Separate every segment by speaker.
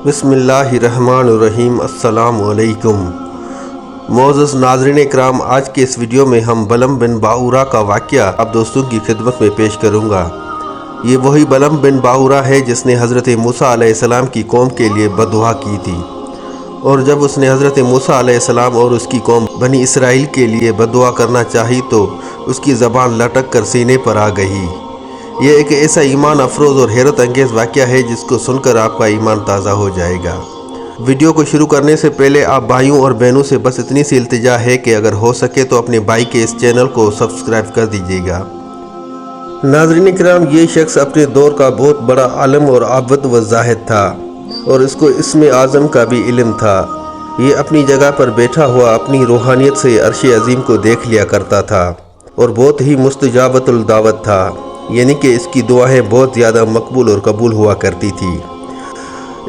Speaker 1: बिस्मिल्लाहिर्रहमानिर्रहीम। अस्सलाम वालेकुम। मोअज़्ज़ज़ नाज़रीन इकराम, आज के इस वीडियो में हम बलम बिन बाऊरा का वाक़या आप दोस्तों की खिदमत में पेश करूँगा। ये वही बलम बिन बाऊरा है जिसने हज़रत मूसा अलैहिस्सलाम की कौम के लिए बददुआ की थी, और जब उसने हज़रत मूसा अलैहिस्सलाम और उसकी कौम बनी इसराइल के लिए बददुआ करना चाही तो उसकी ज़बान लटक कर सीने पर आ गई। ये एक ऐसा ईमान अफरोज़ और हैरत अंगेज़ वाक़या है जिसको सुनकर आपका ईमान ताज़ा हो जाएगा। वीडियो को शुरू करने से पहले आप भाइयों और बहनों से बस इतनी सी इल्तिजा है कि अगर हो सके तो अपने भाई के इस चैनल को सब्सक्राइब कर दीजिएगा। नाज़रीन इकराम, ये शख्स अपने दौर का बहुत बड़ा आलिम और आबिद व ज़ाहिद था, और इसको इसमें आज़म का भी इल्म था। ये अपनी जगह पर बैठा हुआ अपनी रूहानियत से अर्श अज़ीम को देख लिया करता था, और बहुत ही मुस्तजाबतुल दावत था, यानी कि इसकी दुआएं बहुत ज़्यादा मकबूल और कबूल हुआ करती थी।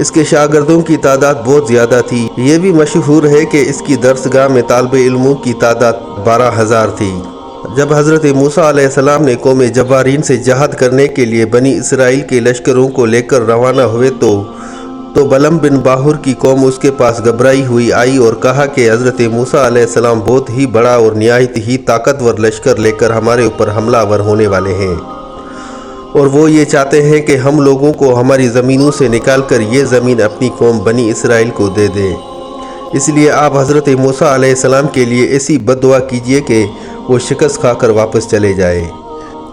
Speaker 1: इसके शागिर्दों की तादाद बहुत ज़्यादा थी। ये भी मशहूर है कि इसकी दरसगाह में तालिबे इल्मों की तादाद 12,000 थी। जब हज़रत मूसा अलैहिस्सलाम ने कौम जब्बारीन से जहाद करने के लिए बनी इसराइल के लश्करों को लेकर रवाना हुए तो बलम बिन बाहुर की कौम उसके पास घबराई हुई आई और कहा कि हज़रत मूसा अलैहिस्सलाम बहुत ही बड़ा और निहायत ही ताकतवर लश्कर लेकर हमारे ऊपर हमलावर होने वाले हैं, और वो ये चाहते हैं कि हम लोगों को हमारी ज़मीनों से निकाल कर ये ज़मीन अपनी कौम बनी इसराइल को दे दें। इसलिए आप हज़रत मूसा अलैहिस्सलाम के लिए ऐसी बद्दुआ कीजिए कि वो शिकस्त खाकर वापस चले जाए,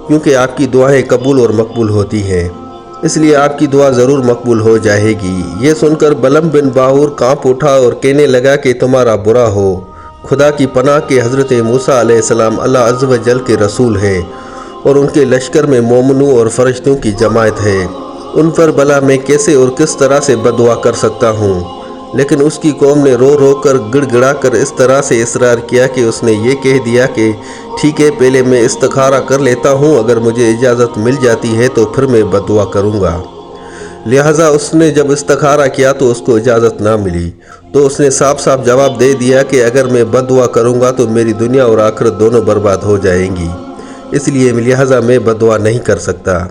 Speaker 1: क्योंकि आपकी दुआएं कबूल और मकबूल होती हैं, इसलिए आपकी दुआ ज़रूर मकबूल हो जाएगी। ये सुनकर बलम बिन बाहुर काँप उठा और कहने लगा कि तुम्हारा बुरा हो, खुदा की पनाह के हज़रत मूसा अलैहिस्सलाम अल्लाह अज़्ज़ व जल के रसूल हैं, और उनके लश्कर में मोमिनों और फरिश्तों की जमात है। उन पर भला मैं कैसे और किस तरह से बददुआ कर सकता हूँ। लेकिन उसकी कौम ने रो रो कर गिड़गिड़ा कर इस तरह से इसरार किया कि उसने ये कह दिया कि ठीक है, पहले मैं इस्तिखारा कर लेता हूँ, अगर मुझे इजाज़त मिल जाती है तो फिर मैं बददुआ करूँगा। लिहाजा उसने जब इस्तिखारा किया तो उसको इजाज़त ना मिली, तो उसने साफ साफ जवाब दे दिया कि अगर मैं बददुआ करूँगा तो मेरी दुनिया और आखिरत दोनों बर्बाद हो जाएंगी, इसलिए लिहाजा मैं बददुआ नहीं कर सकता।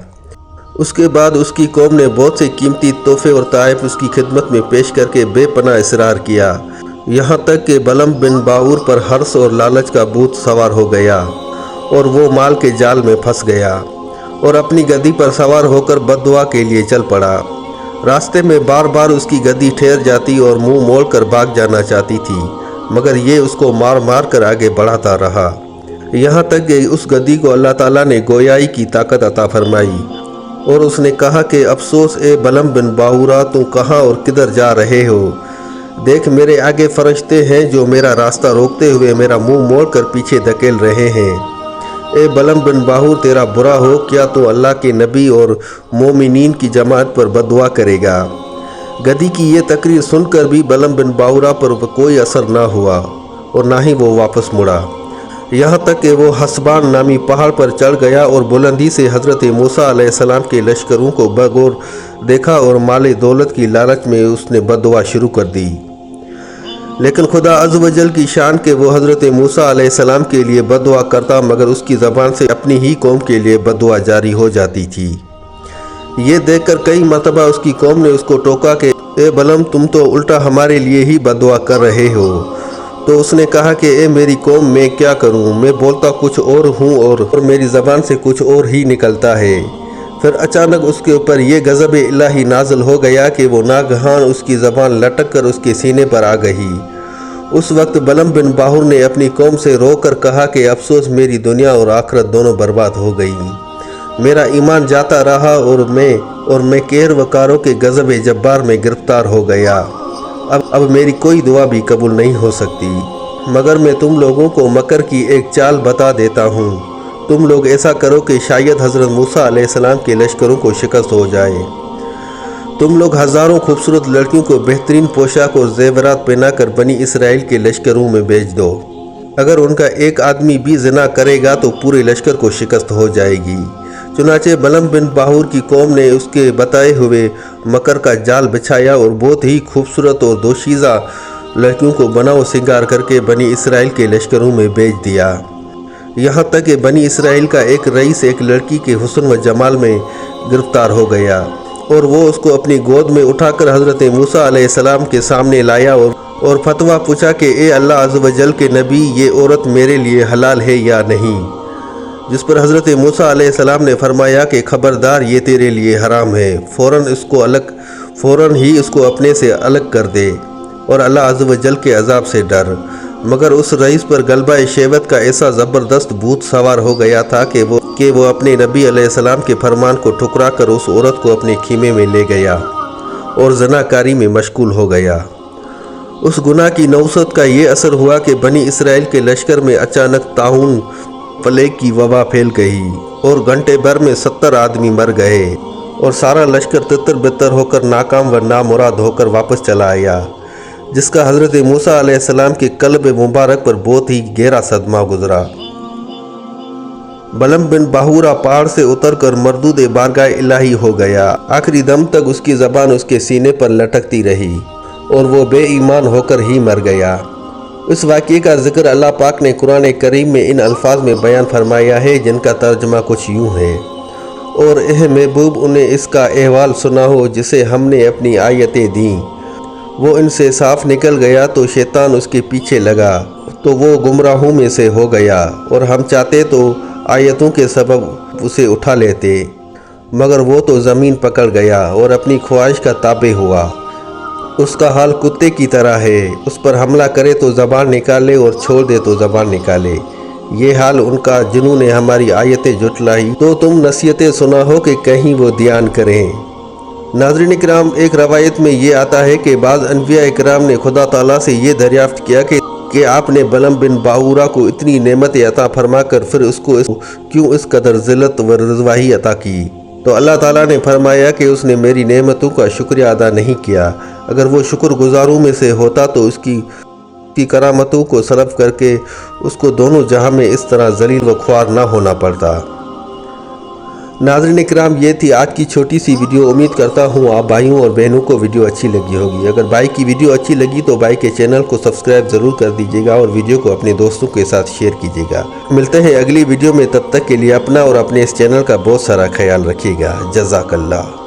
Speaker 1: उसके बाद उसकी कौम ने बहुत से कीमती तोहफे और तोहफ़े उसकी खिदमत में पेश करके बेपनाह इसरार किया, यहाँ तक कि बलम बिन बाऊर पर हर्ष और लालच का भूत सवार हो गया, और वो माल के जाल में फंस गया और अपनी गद्दी पर सवार होकर बददुआ के लिए चल पड़ा। रास्ते में बार बार उसकी गद्दी ठहर जाती और मुँह मोड़ कर भाग जाना चाहती थी, मगर ये उसको मार मार कर आगे बढ़ाता रहा, यहाँ तक कि उस गद्दी को अल्लाह ताला ने गोयाई की ताकत अता फरमाई, और उसने कहा कि अफसोस ए बलम बिन बाऊरा, तू कहाँ और किधर जा रहे हो? देख, मेरे आगे फरिश्ते हैं जो मेरा रास्ता रोकते हुए मेरा मुंह मोड़कर पीछे धकेल रहे हैं। ए बलम बिन बाहुर, तेरा बुरा हो, क्या तू अल्लाह के नबी और मोमिनीन की जमात पर बददुआ करेगा? गद्दी की ये तकरीर सुनकर भी बलम बिन बाऊरा पर कोई असर ना हुआ, और ना ही वो वापस मुड़ा, यहाँ तक कि वो हसबान नामी पहाड़ पर चढ़ गया और बुलंदी से हज़रत मूसा अलैहिस्सलाम के लश्करों को बगौर देखा, और माले दौलत की लालच में उसने बददुआ शुरू कर दी। लेकिन खुदा अज़्ज़ व जल की शान के वो हज़रत मूसा अलैहिस्सलाम के लिए बददुआ करता, मगर उसकी ज़बान से अपनी ही कौम के लिए बददुआ जारी हो जाती थी। ये देखकर कई मरतबा उसकी कौम ने उसको टोका कि ए बलम, तुम तो उल्टा हमारे लिए ही बददुआ कर रहे हो। तो उसने कहा कि ए मेरी कौम, मैं क्या करूं, मैं बोलता कुछ और हूं और मेरी ज़बान से कुछ और ही निकलता है। फिर अचानक उसके ऊपर ये गज़ब इलाही नाज़िल हो गया कि वो नागहान उसकी ज़बान लटक कर उसके सीने पर आ गई। उस वक्त बलम बिन बाहुर ने अपनी कौम से रो कर कहा कि अफसोस, मेरी दुनिया और आखिरत दोनों बर्बाद हो गई। मेरा ईमान जाता रहा और मैं कहर वकारों के गज़ब जब्बार में गिरफ्तार हो गया। अब मेरी कोई दुआ भी कबूल नहीं हो सकती, मगर मैं तुम लोगों को मकर की एक चाल बता देता हूँ। तुम लोग ऐसा करो कि शायद हज़रत मूसा अलैहिस्सलाम के लश्करों को शिकस्त हो जाए। तुम लोग हज़ारों खूबसूरत लड़कियों को बेहतरीन पोशाक और ज़ेवरात पहनाकर बनी इसराइल के लश्करों में भेज दो। अगर उनका एक आदमी भी ज़िना करेगा तो पूरे लश्कर को शिकस्त हो जाएगी। चुनाचे बलम बिन बाहुर की कौम ने उसके बताए हुए मकर का जाल बिछाया और बहुत ही खूबसूरत और दोशीज़ा लड़कियों को बनाओ सिंगार करके बनी इसराइल के लश्करों में भेज दिया। यहाँ तक कि बनी इसराइल का एक रईस एक लड़की के हुस्न व जमाल में गिरफ्तार हो गया। اور وہ اس کو اپنی گود میں اٹھا کر حضرت موسیٰ علیہ السلام کے سامنے لایا اور فتویٰ پوچھا کہ اے اللہ عز و جل کے نبی، یہ عورت میرے لیے حلال ہے یا نہیں؟ جس پر حضرت موسیٰ علیہ السلام نے فرمایا کہ خبردار، یہ تیرے لیے حرام ہے، فوراً ہی اس کو اپنے سے الگ کر دے اور اللہ عز و جل کے عذاب سے ڈر۔ مگر اس رئیس پر غلبہ شہوت کا ایسا زبردست بھوت سوار ہو گیا تھا کہ وہ اپنے نبی علیہ السلام کے فرمان کو ٹھکرا کر اس عورت کو اپنے خیمے میں لے گیا اور زناکاری میں مشغول ہو گیا۔ اس گناہ کی نوسط کا یہ اثر ہوا کہ بنی اسرائیل کے لشکر میں اچانک طاعون پلیگ کی وبا پھیل گئی اور گھنٹے بھر میں 70 آدمی مر گئے اور سارا لشکر تتر بتر ہو کر ناکام و نامراد ہو کر واپس چلا آیا، جس کا حضرت موسیٰ علیہ السلام کے قلب مبارک پر بہت ہی گہرا صدمہ گزرا۔ بلم بن باہورہ پہاڑ سے اتر کر مردود بارگاہ الہی ہو گیا۔ آخری دم تک اس کی زبان اس کے سینے پر لٹکتی رہی اور وہ بے ایمان ہو کر ہی مر گیا۔ اس واقعے کا ذکر اللہ پاک نے قرآن کریم میں ان الفاظ میں بیان فرمایا ہے، جن کا ترجمہ کچھ یوں ہے: اور اے محبوب، انہیں اس کا احوال سنا ہو جسے ہم نے اپنی آیتیں دیں، وہ ان سے صاف نکل گیا تو شیطان اس کے پیچھے لگا تو وہ گمراہوں میں سے ہو گیا، اور ہم چاہتے تو آیتوں کے سبب اسے اٹھا لیتے، مگر وہ تو زمین پکڑ گیا اور اپنی خواہش کا تابع ہوا۔ اس کا حال کتے کی طرح ہے، اس پر حملہ کرے تو زبان نکالے اور چھوڑ دے تو زبان نکالے۔ یہ حال ان کا جنہوں نے ہماری آیتیں جھٹلائی، تو تم نصیحتیں سنا ہو کہ کہیں وہ دھیان کریں۔ ناظرین کرام، ایک روایت میں یہ آتا ہے کہ بعض انبیاء کرام نے خدا تعالیٰ سے یہ دریافت کیا کہ آپ نے بلم بن باہورہ کو اتنی نعمت عطا فرما کر پھر اس کو کیوں اس قدر ذلت و رسوائی عطا کی؟ تو اللہ تعالیٰ نے فرمایا کہ اس نے میری نعمتوں کا شکریہ ادا نہیں کیا۔ اگر وہ شکر گزاروں میں سے ہوتا تو اس کی کرامتوں کو سلب کر کے اس کو دونوں جہاں میں اس طرح ذلیل و خوار نہ ہونا پڑتا۔ ناظرین کرام، یہ تھی آج کی چھوٹی سی ویڈیو۔ امید کرتا ہوں آپ بھائیوں اور بہنوں کو ویڈیو اچھی لگی ہوگی۔ اگر بھائی کی ویڈیو اچھی لگی تو بھائی کے چینل کو سبسکرائب ضرور کر دیجیے گا اور ویڈیو کو اپنے دوستوں کے ساتھ شیئر کیجیے گا۔ ملتے ہیں اگلی ویڈیو میں، تب تک کے لیے اپنا اور اپنے اس چینل کا بہت سارا خیال رکھیے گا۔ جزاک اللہ۔